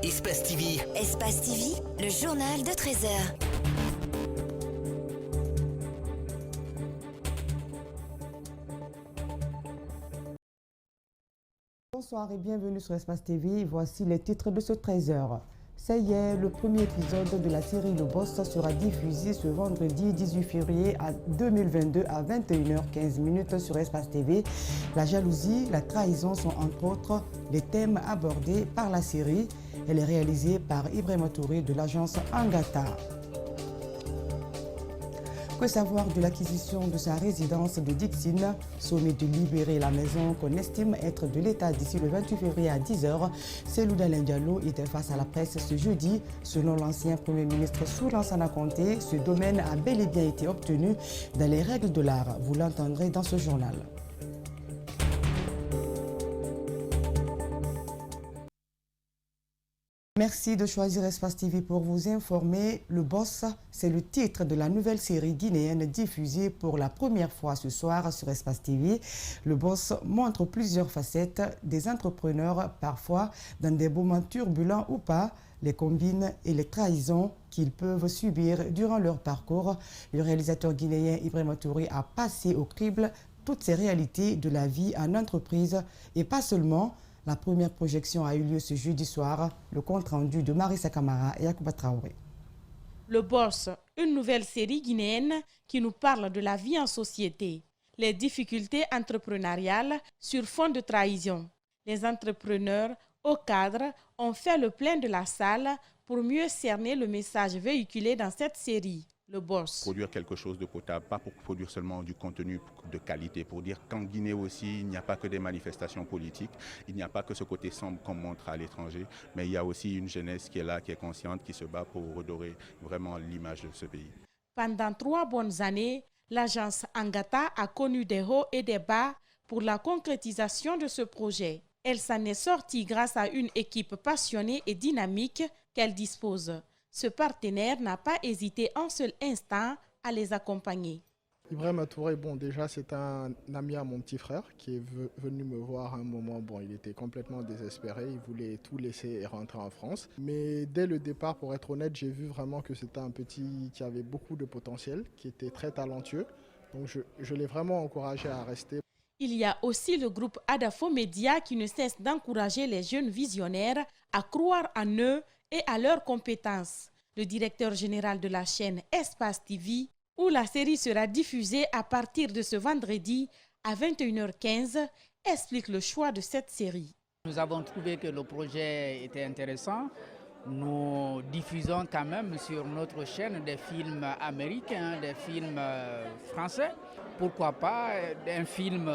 Espace TV. Espace TV, le journal de 13 heures. Bonsoir et bienvenue sur Espace TV. Voici les titres de ce 13h. Ça y est, le premier épisode de la série Le Boss sera diffusé ce vendredi 18 février 2022 à 21h15 sur Espace TV. La jalousie, la trahison sont entre autres les thèmes abordés par la série. Elle est réalisée par Ibrahima Touré de l'agence Angata. Que savoir de l'acquisition de sa résidence de Dixine, sommet de libérer la maison qu'on estime être de l'État d'ici le 28 février à 10h. Cellou Dalein Diallo était face à la presse ce jeudi. Selon l'ancien Premier ministre Lansana Conté, ce domaine a bel et bien été obtenu dans les règles de l'art. Vous l'entendrez dans ce journal. Merci de choisir Espace TV pour vous informer. Le Boss, c'est le titre de la nouvelle série guinéenne diffusée pour la première fois ce soir sur Espace TV. Le Boss montre plusieurs facettes des entrepreneurs, parfois dans des moments turbulents ou pas, les combines et les trahisons qu'ils peuvent subir durant leur parcours. Le réalisateur guinéen Ibrahima Touré a passé au crible toutes ces réalités de la vie en entreprise et pas seulement. La première projection a eu lieu ce jeudi soir. Le compte rendu de Marissa Camara et Yacouba Traoré. Le Boss, une nouvelle série guinéenne qui nous parle de la vie en société, les difficultés entrepreneuriales sur fond de trahison. Les entrepreneurs au cadre ont fait le plein de la salle pour mieux cerner le message véhiculé dans cette série. Le Boss. Produire quelque chose de potable, pas pour produire seulement du contenu de qualité, pour dire qu'en Guinée aussi, il n'y a pas que des manifestations politiques, il n'y a pas que ce côté sombre qu'on montre à l'étranger, mais il y a aussi une jeunesse qui est là, qui est consciente, qui se bat pour redorer vraiment l'image de ce pays. Pendant 3 bonnes années, l'agence Angata a connu des hauts et des bas pour la concrétisation de ce projet. Elle s'en est sortie grâce à une équipe passionnée et dynamique qu'elle dispose. Ce partenaire n'a pas hésité un seul instant à les accompagner. Ibrahima Touré, déjà c'est un ami à mon petit frère qui est venu me voir à un moment. Il était complètement désespéré, il voulait tout laisser et rentrer en France. Mais dès le départ, pour être honnête, j'ai vu vraiment que c'était un petit qui avait beaucoup de potentiel, qui était très talentueux. Donc je l'ai vraiment encouragé à rester. Il y a aussi le groupe Adafo Média qui ne cesse d'encourager les jeunes visionnaires à croire en eux et à leurs compétences. Le directeur général de la chaîne Espace TV, où la série sera diffusée à partir de ce vendredi à 21h15, explique le choix de cette série. Nous avons trouvé que le projet était intéressant. Nous diffusons quand même sur notre chaîne des films américains, des films français. Pourquoi pas un film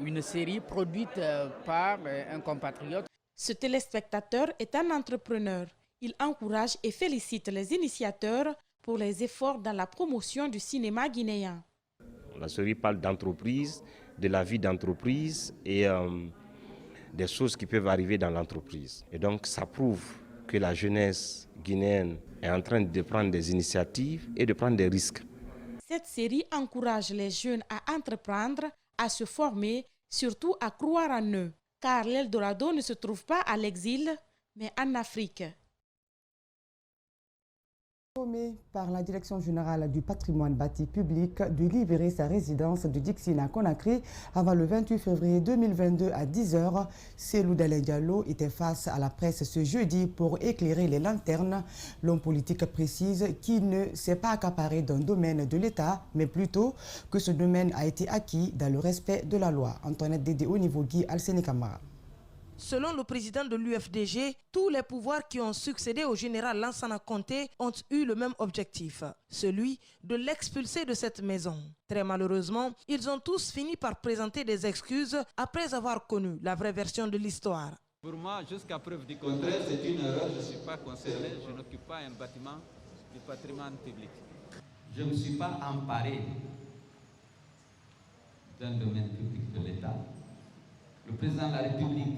ou une série produite par un compatriote. Ce téléspectateur est un entrepreneur. Il encourage et félicite les initiateurs pour les efforts dans la promotion du cinéma guinéen. La série parle d'entreprise, de la vie d'entreprise et des choses qui peuvent arriver dans l'entreprise. Et donc ça prouve que la jeunesse guinéenne est en train de prendre des initiatives et de prendre des risques. Cette série encourage les jeunes à entreprendre, à se former, surtout à croire en eux. Car l'Eldorado ne se trouve pas à l'exil, mais en Afrique. Nommé par la Direction générale du patrimoine bâti public de libérer sa résidence de Dixine à Conakry avant le 28 février 2022 à 10h, Cellou Dalein Diallo était face à la presse ce jeudi pour éclairer les lanternes. L'homme politique précise qu'il ne s'est pas accaparé d'un domaine de l'État, mais plutôt que ce domaine a été acquis dans le respect de la loi. Antoinette Dédé au niveau Guy Alseni Camara. Selon le président de l'UFDG, tous les pouvoirs qui ont succédé au général Lansana Conté ont eu le même objectif, celui de l'expulser de cette maison. Très malheureusement, ils ont tous fini par présenter des excuses après avoir connu la vraie version de l'histoire. Pour moi, jusqu'à preuve du contraire, c'est une erreur. Je ne suis pas concerné, je n'occupe pas un bâtiment du patrimoine public. Je ne me suis pas emparé d'un domaine public de l'État. Le président de la République,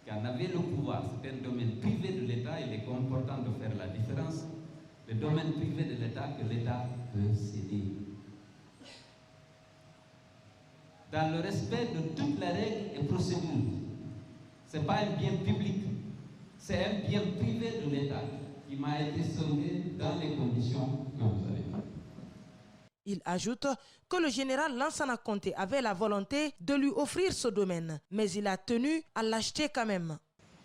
qui en avait le pouvoir, c'est un domaine privé de l'État, il est important de faire la différence. Le domaine privé de l'État que l'État peut céder. Dans le respect de toutes les règles et procédures. Ce n'est pas un bien public, c'est C'est un bien privé de l'État qui m'a été sauvé dans les conditions que vous avez dit. Il ajoute que le général Lansana Conté avait la volonté de lui offrir ce domaine, mais il a tenu à l'acheter quand même.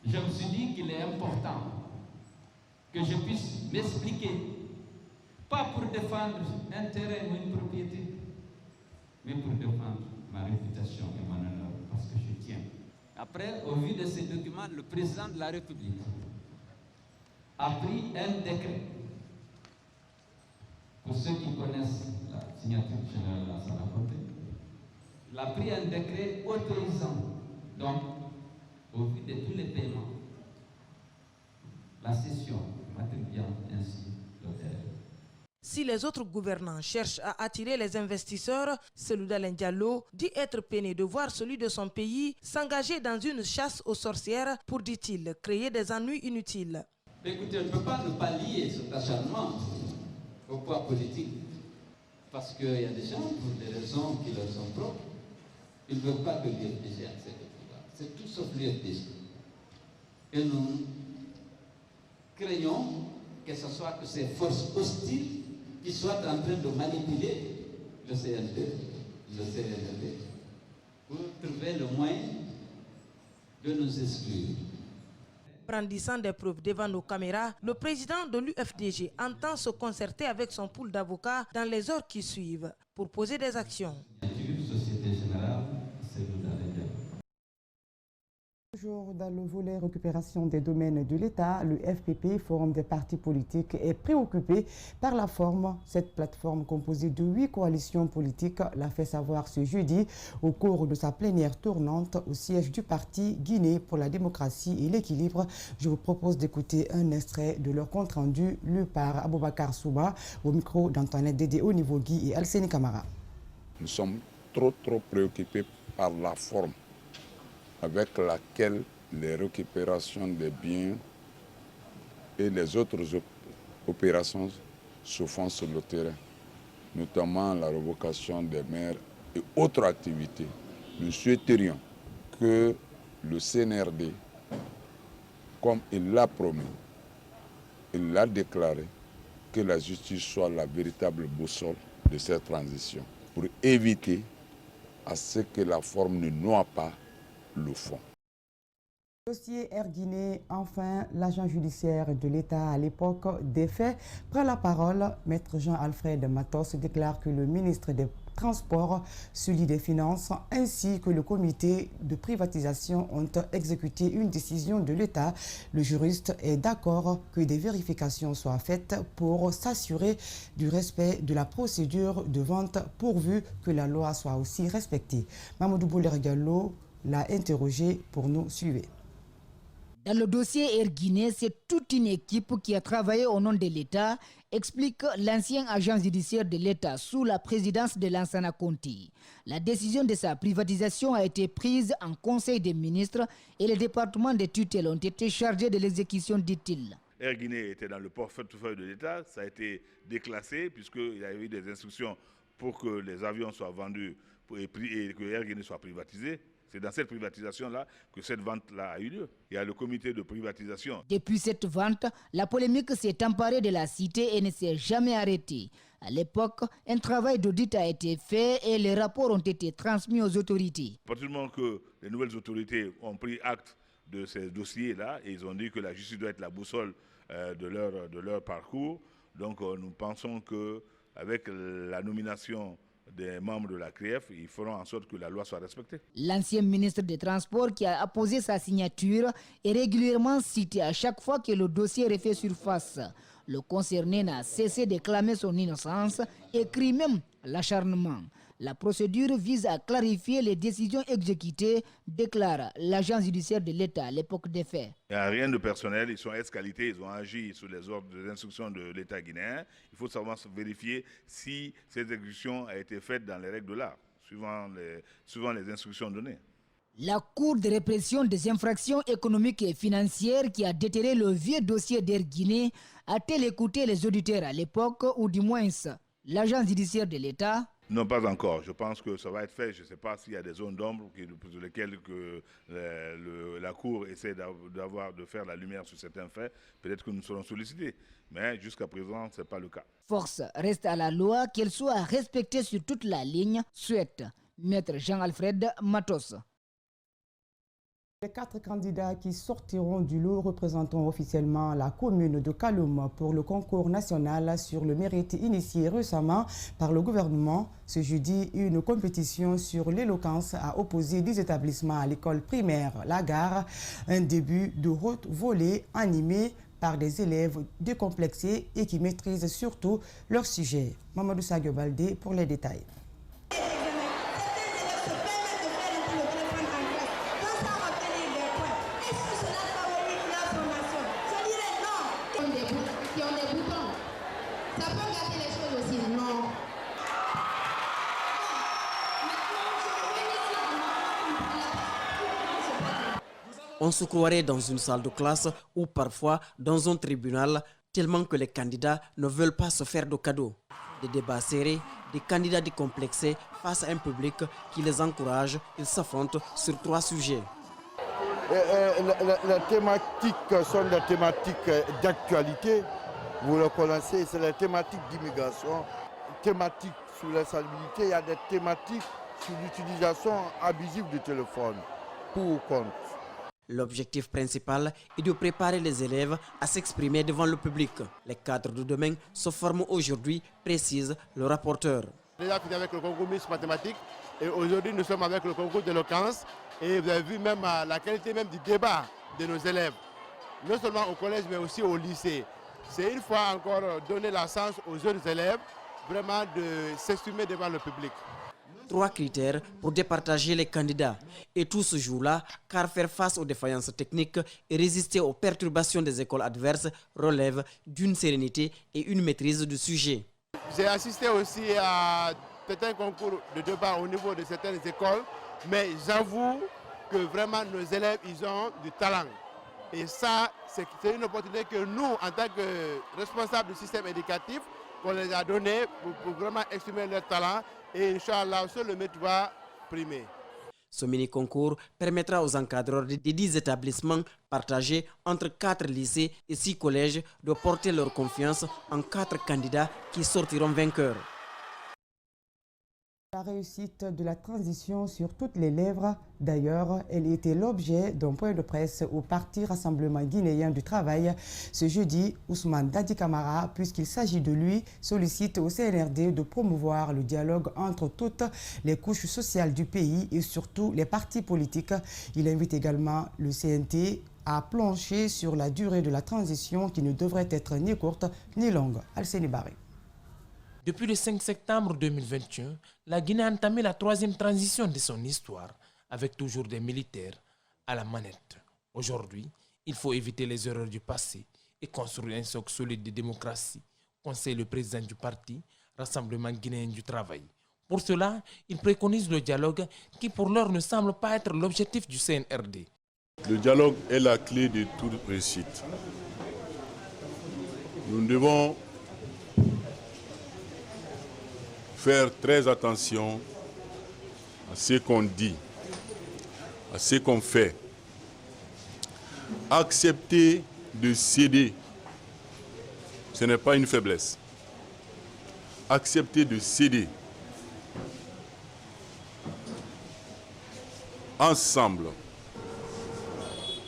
Je me suis dit qu'il est important que je puisse m'expliquer, pas pour défendre un terrain ou une propriété, mais pour défendre ma réputation et mon honneur, parce que je tiens. Après, au vu de ces documents, le président de la République a pris un décret. Pour ceux qui connaissent la signature générale de Lansana Conté, il a pris un décret autorisant, donc, au vu de tous les paiements, la cession m'attribuant ainsi le terrain. Si les autres gouvernants cherchent à attirer les investisseurs, Selouda Diallo dit être peiné de voir celui de son pays s'engager dans une chasse aux sorcières pour, dit-il, créer des ennuis inutiles. Écoutez, on ne peut pas ne pas lier cet acharnement au poids politique. Parce qu'il y a des gens, pour des raisons qui leur sont propres, ils ne veulent pas que l'UFDG accède au pouvoir. C'est tout sauf l'UFDG. Et nous craignons que ce soit que ces forces hostiles qui soient en train de manipuler le CND, pour trouver le moyen de nous exclure. Brandissant des preuves devant nos caméras, le président de l'UFDG entend se concerter avec son pool d'avocats dans les heures qui suivent pour poser des actions. Société Générale, Toujours dans le volet récupération des domaines de l'État, le FPP, Forum des partis politiques, est préoccupé par la forme. Cette plateforme composée de 8 coalitions politiques l'a fait savoir ce jeudi au cours de sa plénière tournante au siège du parti Guinée pour la démocratie et l'équilibre. Je vous propose d'écouter un extrait de leur compte-rendu lu par Aboubakar Souba au micro d'Antoinette Dédé au niveau Guy et Alseni Kamara. Nous sommes trop préoccupés par la forme avec laquelle les récupérations des biens et les autres opérations se font sur le terrain, notamment la révocation des maires et autres activités. Nous souhaiterions que le CNRD, comme il l'a promis, il l'a déclaré, que la justice soit la véritable boussole de cette transition, pour éviter à ce que la forme ne noie pas le fond. Dossier Air Guinée, enfin, l'agent judiciaire de l'État à l'époque des faits prend la parole. Maître Jean-Alfred Matos déclare que le ministre des Transports, celui des Finances ainsi que le comité de privatisation ont exécuté une décision de l'État. Le juriste est d'accord que des vérifications soient faites pour s'assurer du respect de la procédure de vente pourvu que la loi soit aussi respectée. Mamadou Bouler-Diallo l'a interrogé pour nous suivre. Dans le dossier Air Guinée, c'est toute une équipe qui a travaillé au nom de l'État, explique l'ancien agent judiciaire de l'État sous la présidence de Lansana Conté. La décision de sa privatisation a été prise en Conseil des ministres et les départements de tutelle ont été chargés de l'exécution, dit-il. Air Guinée était dans le portefeuille de l'État, ça a été déclassé puisqu'il y a eu des instructions pour que les avions soient vendus et que Air Guinée soit privatisé. C'est dans cette privatisation-là que cette vente-là a eu lieu. Il y a le comité de privatisation. Depuis cette vente, la polémique s'est emparée de la cité et ne s'est jamais arrêtée. À l'époque, un travail d'audit a été fait et les rapports ont été transmis aux autorités. À partir du moment que les nouvelles autorités ont pris acte de ces dossiers-là, et ils ont dit que la justice doit être la boussole de leur parcours, donc nous pensons qu'avec la nomination des membres de la CRIEF, ils feront en sorte que la loi soit respectée. L'ancien ministre des Transports qui a apposé sa signature est régulièrement cité à chaque fois que le dossier refait surface. Le concerné n'a cessé de clamer son innocence et crie même l'acharnement. La procédure vise à clarifier les décisions exécutées, déclare l'agent judiciaire de l'État à l'époque des faits. Il n'y a rien de personnel, ils sont ex-qualité, ils ont agi sous les ordres des instructions de l'État guinéen. Il faut savoir vérifier si cette exécution a été faite dans les règles de l'art, suivant les instructions données. La Cour de répression des infractions économiques et financières qui a déterré le vieux dossier d'Air Guinée a-t-elle écouté les auditeurs à l'époque ou du moins l'agent judiciaire de l'État? Non, pas encore. Je pense que ça va être fait. Je ne sais pas s'il y a des zones d'ombre sur lesquelles la Cour essaie de faire la lumière sur certains faits. Peut-être que nous serons sollicités. Mais jusqu'à présent, ce n'est pas le cas. Force reste à la loi, qu'elle soit respectée sur toute la ligne, souhaite Maître Jean-Alfred Matos. Les 4 candidats qui sortiront du lot représentant officiellement la commune de Kaloum pour le concours national sur le mérite initié récemment par le gouvernement. Ce jeudi, une compétition sur l'éloquence a opposé 10 établissements à l'école primaire La Gare. Un début de haute volée animé par des élèves décomplexés et qui maîtrisent surtout leur sujet. Mamadou Sadio Baldé pour les détails. On se croirait dans une salle de classe ou parfois dans un tribunal, tellement que les candidats ne veulent pas se faire de cadeaux. Des débats serrés, des candidats décomplexés face à un public qui les encourage, ils s'affrontent sur 3 sujets. Les thématiques sont des thématiques d'actualité. Vous le connaissez, c'est les thématiques d'immigration, thématiques sur la salubrité, il y a des thématiques sur l'utilisation abusive du téléphone, pour ou contre. L'objectif principal est de préparer les élèves à s'exprimer devant le public. Les cadres de demain se forment aujourd'hui, précise le rapporteur. Déjà fini avec le concours Miss Mathématiques et aujourd'hui nous sommes avec le concours d'éloquence et vous avez vu même la qualité même du débat de nos élèves, non seulement au collège mais aussi au lycée. C'est une fois encore donner la chance aux jeunes élèves vraiment de s'exprimer devant le public. 3 critères pour départager les candidats. Et tout se joue là, car faire face aux défaillances techniques et résister aux perturbations des écoles adverses relève d'une sérénité et une maîtrise du sujet. J'ai assisté aussi à certains concours de débat au niveau de certaines écoles, mais j'avoue que vraiment nos élèves, ils ont du talent. Et ça, c'est une opportunité que nous, en tant que responsables du système éducatif, qu'on les a donné pour vraiment exprimer leur talent. Et Inch'Allah, seul le maître va primer. Ce mini-concours permettra aux encadreurs des 10 établissements partagés entre 4 lycées et 6 collèges de porter leur confiance en 4 candidats qui sortiront vainqueurs. La réussite de la transition sur toutes les lèvres, d'ailleurs, elle était l'objet d'un point de presse au Parti Rassemblement Guinéen du Travail. Ce jeudi, Ousmane Dadi Camara, puisqu'il s'agit de lui, sollicite au CNRD de promouvoir le dialogue entre toutes les couches sociales du pays et surtout les partis politiques. Il invite également le CNT à plancher sur la durée de la transition qui ne devrait être ni courte ni longue. Alceni Barry. Depuis le 5 septembre 2021, la Guinée a entamé la 3e transition de son histoire, avec toujours des militaires à la manette. Aujourd'hui, il faut éviter les erreurs du passé et construire un socle solide de démocratie, conseille le président du parti, Rassemblement Guinéen du Travail. Pour cela, il préconise le dialogue qui pour l'heure ne semble pas être l'objectif du CNRD. Le dialogue est la clé de toute réussite. Nous devons faire très attention à ce qu'on dit, à ce qu'on fait. Accepter de céder, ce n'est pas une faiblesse. Accepter de céder. Ensemble,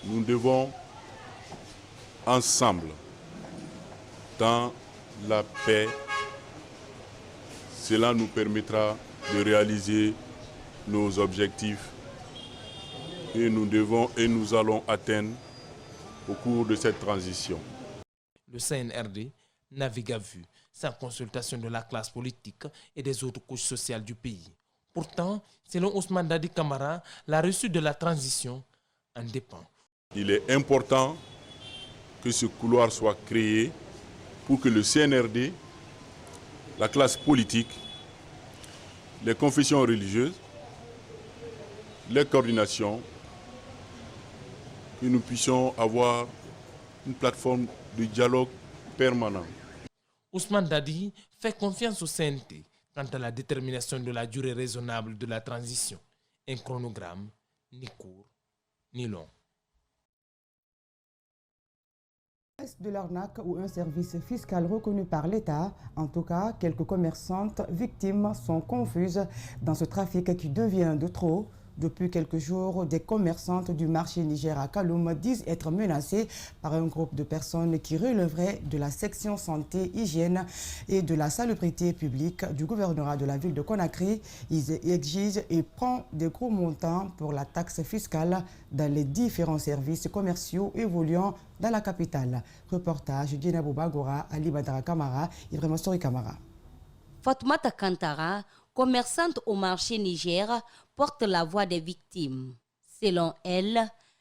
nous devons, ensemble, dans la paix, cela nous permettra de réaliser nos objectifs et nous allons atteindre au cours de cette transition. Le CNRD navigue à vue, sans consultation de la classe politique et des autres couches sociales du pays. Pourtant, selon Ousmane Dadi Camara, la réussite de la transition en dépend. Il est important que ce couloir soit créé pour que le CNRD, la classe politique, les confessions religieuses, les coordinations, que nous puissions avoir une plateforme de dialogue permanent. Ousmane Dadi fait confiance au CNT, Quant à la détermination de la durée raisonnable de la transition, un chronogramme ni court ni long. De l'arnaque ou un service fiscal reconnu par l'État. En tout cas, quelques commerçantes victimes sont confuses dans ce trafic qui devient de trop. Depuis quelques jours, des commerçantes du marché Niger à Kaloum disent être menacées par un groupe de personnes qui relèveraient de la section santé, hygiène et de la salubrité publique du gouvernorat de la ville de Conakry. Ils exigent et prennent des gros montants pour la taxe fiscale dans les différents services commerciaux évoluant dans la capitale. Reportage Djenabou Bagora, Ali Badara Kamara, Ibrahima Sori Kamara. Fatoumata Kantara, commerçante au marché Niger, porte la voix des victimes. Selon elle,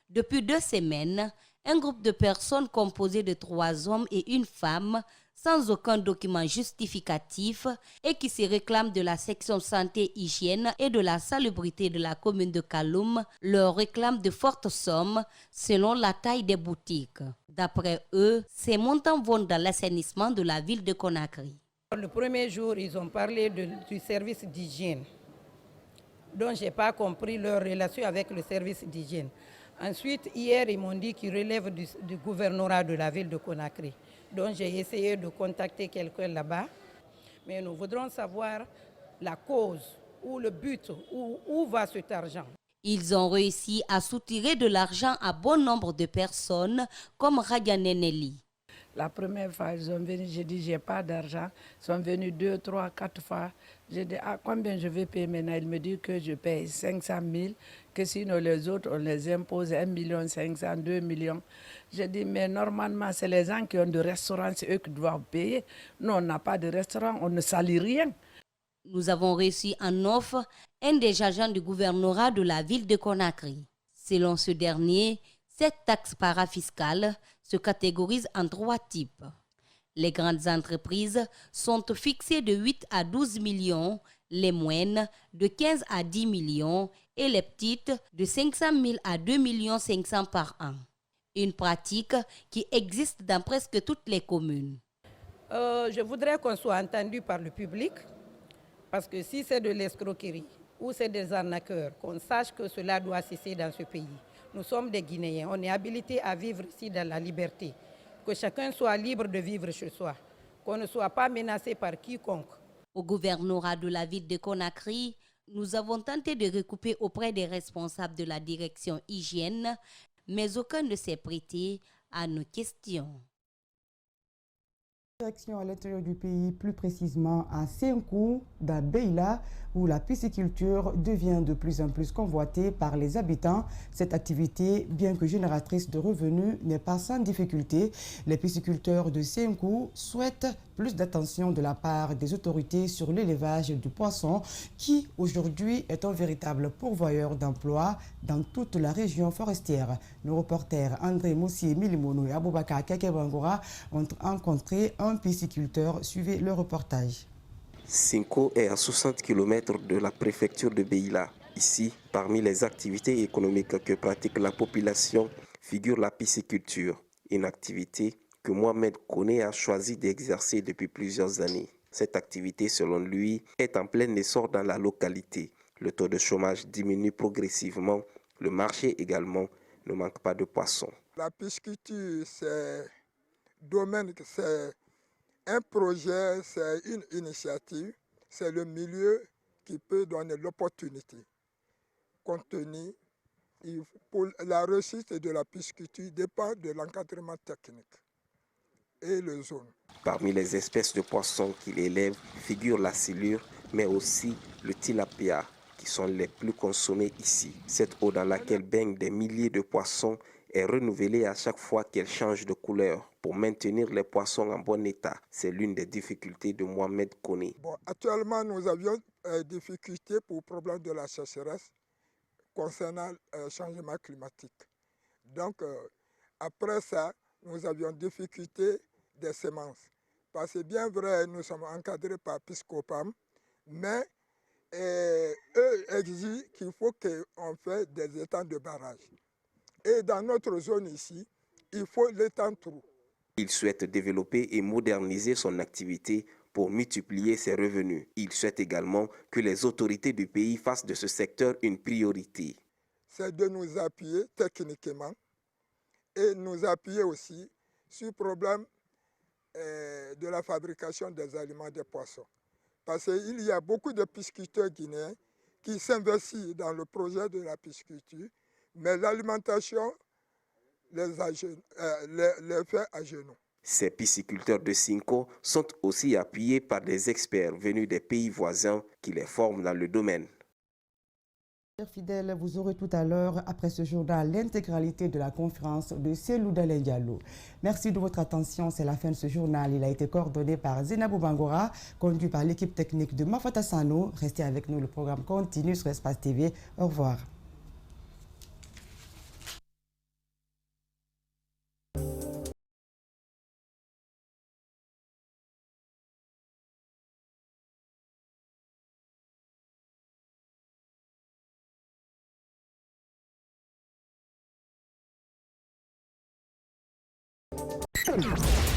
depuis 2 semaines, un groupe de personnes composé de 3 hommes et une femme, sans aucun document justificatif et qui se réclament de la section santé, hygiène et de la salubrité de la commune de Kaloum, leur réclament de fortes sommes selon la taille des boutiques. D'après eux, ces montants vont dans l'assainissement de la ville de Conakry. Le premier jour, ils ont parlé du service d'hygiène, dont je n'ai pas compris leur relation avec le service d'hygiène. Ensuite, hier, ils m'ont dit qu'ils relèvent du gouvernorat de la ville de Conakry. Donc, j'ai essayé de contacter quelqu'un là-bas. Mais nous voudrons savoir la cause ou le but, où va cet argent. Ils ont réussi à soutirer de l'argent à bon nombre de personnes, comme Radiane Nelly. La première fois, ils sont venus, j'ai dit, j'ai pas d'argent. Ils sont venus 2, 3, 4 fois. J'ai dit, combien je vais payer maintenant? Ils me disent que je paye 500 000, que sinon les autres, on les impose 1 500 000, 2 millions. J'ai dit, mais normalement, c'est les gens qui ont des restaurants, c'est eux qui doivent payer. Nous, on n'a pas de restaurant, on ne salit rien. Nous avons reçu en offre un des agents du gouvernorat de la ville de Conakry. Selon ce dernier, cette taxe parafiscale se catégorise en 3 types. Les grandes entreprises sont fixées de 8 à 12 millions, les moyennes de 15 à 10 millions et les petites de 500 000 à 2 500 000 par an. Une pratique qui existe dans presque toutes les communes. Je voudrais qu'on soit entendu par le public, parce que si c'est de l'escroquerie ou c'est des arnaqueurs, qu'on sache que cela doit cesser dans ce pays. Nous sommes des Guinéens, on est habilités à vivre ici dans la liberté. Que chacun soit libre de vivre chez soi, qu'on ne soit pas menacé par quiconque. Au gouvernorat de la ville de Conakry, nous avons tenté de recouper auprès des responsables de la direction hygiène, mais aucun ne s'est prêté à nos questions. Direction à l'intérieur du pays, plus précisément à Senkou, dans Beila, où la pisciculture devient de plus en plus convoitée par les habitants. Cette activité, bien que génératrice de revenus, n'est pas sans difficulté. Les pisciculteurs de Senkou souhaitent plus d'attention de la part des autorités sur l'élevage du poisson, qui aujourd'hui est un véritable pourvoyeur d'emplois dans toute la région forestière. Nos reporters André Moussi, Milimono et Aboubakar Kekebangora ont rencontré un pisciculteur. Suivez le reportage. Senkou est à 60 km de la préfecture de Beila. Ici, parmi les activités économiques que pratique la population, figure la pisciculture, une activité que Mohamed Koné a choisi d'exercer depuis plusieurs années. Cette activité, selon lui, est en plein essor dans la localité. Le taux de chômage diminue progressivement. Le marché également ne manque pas de poissons. La pisciculture, c'est domaine, c'est un projet, c'est une initiative, c'est le milieu qui peut donner l'opportunité. Compte tenu, pour la réussite de la pisciculture dépend de l'encadrement technique et le zone. Parmi les espèces de poissons qu'il élève figure la silure, mais aussi le tilapia, qui sont les plus consommés ici. Cette eau dans laquelle baignent des milliers de poissons est renouvelée à chaque fois qu'elle change de couleur pour maintenir les poissons en bon état. C'est l'une des difficultés de Mohamed Koné. Actuellement, nous avions des difficultés pour le problème de la sécheresse concernant le changement climatique. Donc, après ça, nous avions difficulté des semences. Parce que bien vrai, nous sommes encadrés par Piscopam, mais eux exigent qu'il faut qu'on fasse des étangs de barrage. Et dans notre zone ici, il faut l'étang trou. Il souhaite développer et moderniser son activité pour multiplier ses revenus. Il souhaite également que les autorités du pays fassent de ce secteur une priorité. C'est de nous appuyer techniquement et nous appuyer aussi sur le problème de la fabrication des aliments des poissons. Parce qu'il y a beaucoup de pisciculteurs guinéens qui s'investissent dans le projet de la pisciculture, mais l'alimentation les fait à genoux. Ces pisciculteurs de Cinco sont aussi appuyés par des experts venus des pays voisins qui les forment dans le domaine. Chers fidèles, vous aurez tout à l'heure, après ce journal, l'intégralité de la conférence de Cellou Dalein Diallo. Merci de votre attention. C'est la fin de ce journal. Il a été coordonné par Zenabou Bangora, conduit par l'équipe technique de Mafata Sano. Restez avec nous, le programme continue sur Espace TV. Au revoir. Thank you.